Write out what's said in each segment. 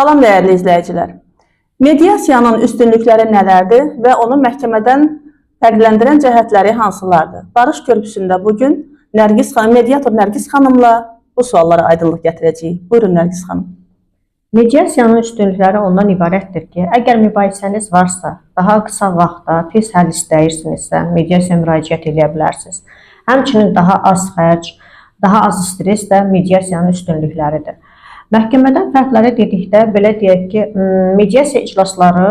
Salam dəyərli izləyicilər. Mediasiyanın üstünlükləri nələrdir və onu məhkəmədən fərqləndirən cəhətləri hansılardır? Barış Körpüsündə bugün mediator Nərgiz xanımla bu suallara aydınlıq gətirəcəyik. Buyurun Nərgiz xanım. Mediasiyanın üstünlükləri ondan ibarətdir ki, əgər mübahisəniz varsa, daha qısa vaxtda tez həll istəyirsinizsə, mediasiyaya müraciət edə bilərsiniz. Həmçinin daha az xərc, daha az stres də mediasiyanın üstünlükləridir. Məhkəmədən fərqləri dedikdə, belə deyək ki, mediasiya iclasları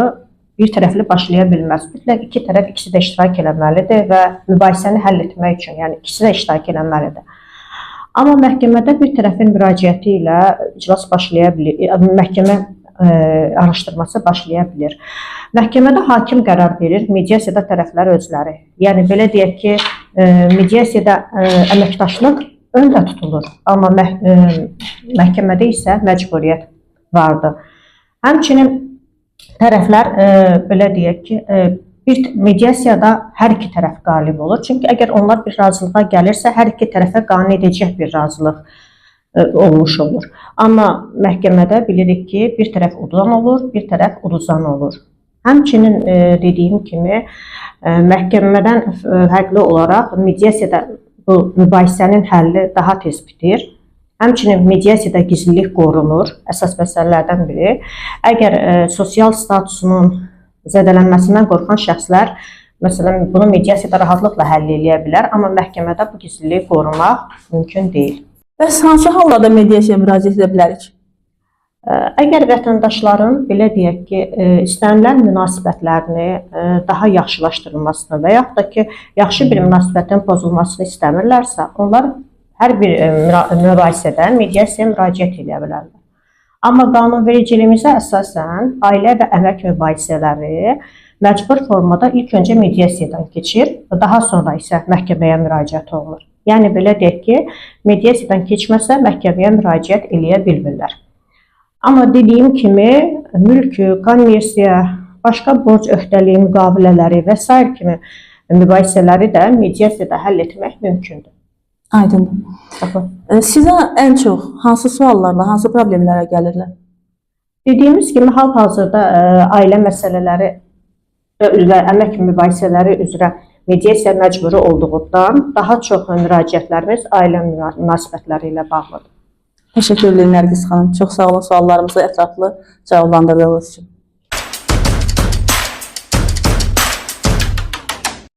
bir tərəfli başlaya bilməz. Mütləq iki tərəf ikisi də iştirak eləməlidir və mübahisəni həll etmək üçün, yəni ikisi də iştirak eləməlidir. Amma məhkəmədə bir tərəfin müraciəti ilə iclas başlaya bilir, məhkəmə araşdırması başlaya bilir. Məhkəmədə hakim qərar verir, mediasiyada tərəflər özləri. Yəni belə deyək ki, mediasiyada əməkdaşlıq öndə tutulur, amma məhkəmədə isə məcburiyyət vardır. Həmçinin tərəflər, belə deyək ki, mediasiyada hər iki tərəf qalib olur. Çünki əgər onlar bir razılığa gəlirsə, hər iki tərəfə qane edəcək bir razılıq olmuş olur. Amma məhkəmədə bilirik ki, bir tərəf udan olur, bir tərəf uduzan olur. Həmçinin dediyim kimi, məhkəmədən fərqli olaraq mediasiyada bu mübahisənin həlli daha tez bitir. Həmçinin mediasiyada gizlilik qorunur, əsas məsələlərdən biri. Əgər sosial statusunun zədələnməsindən qorxan şəxslər, məsələn, bunu mediasiyada rahatlıqla həll edə bilər, amma məhkəmədə bu gizliliyi qorumaq mümkün deyil. Bəs hansı hallarda mediasiyaya müraciət edə bilərik? Əgər vətəndaşların, belə deyək ki, istənilən münasibətlərini daha yaxşılaşdırılmasını və yaxud da ki, yaxşı bir münasibətin pozulmasını istəmirlərsə, onlar hər bir mübahisədə mediasiyaya müraciət edə bilərlər. Amma qanunvericiliyimizə əsasən ailə və əmək mübahisələri məcbur formada ilk öncə mediasiyadan keçir, daha sonra isə məhkəməyə müraciət olunur. Yəni, belə deyək ki, mediasiyadan keçməsə məhkəməyə müraciət edə bilmirlər. Amma dediyim kimi, mülk, kommersiya, başqa borc öhdəliyi müqavilələri və s. kimi mübahisələri də mediasiyada həll etmək mümkündür. Aydındır. Sizə ən çox hansı suallarla, hansı problemlərə gəlirlər? Dediyimiz kimi, hal-hazırda ailə məsələləri və əmək mübahisələri üzrə mediasiya məcburi olduğundan daha çox müraciətlərimiz ailə münasibətləri ilə bağlıdır. Təşəkkür edirəm Nərgiz xanım. Çox sağ olun suallarımızı ətraflı cavablandırdığınız üçün.